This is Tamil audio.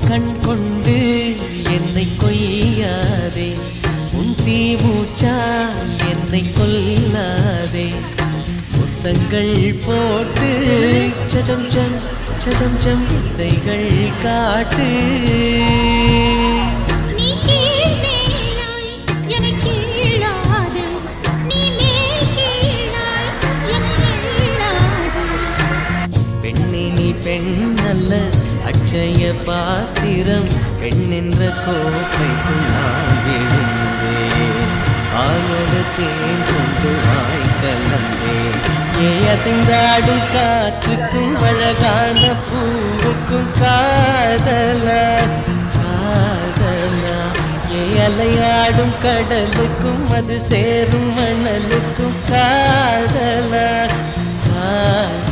கண் கொண்டு என்னை கொய்யாதே, உன் தீமூச்சா என்னை கொல்லாதே. முத்தங்கள் போட்டு சஜம் ஜம் சஜம் ஜம் வித்தைகள் காட்டு. பெண்ணல்ல அட்சய பாத்திரம், பெண் என்ற கோப்பைக்குள் நான் விழுந்தேன். ஆளோடு தேன் கொண்டு வாய் கலந்தேன். அசைந்தாடும் காற்றுக்கும் அழகான பூவுக்கும் காதலா காதலா. அலையாடும் கடலுக்கும் அது சேரும் மணலுக்கும் காதலா காதலா.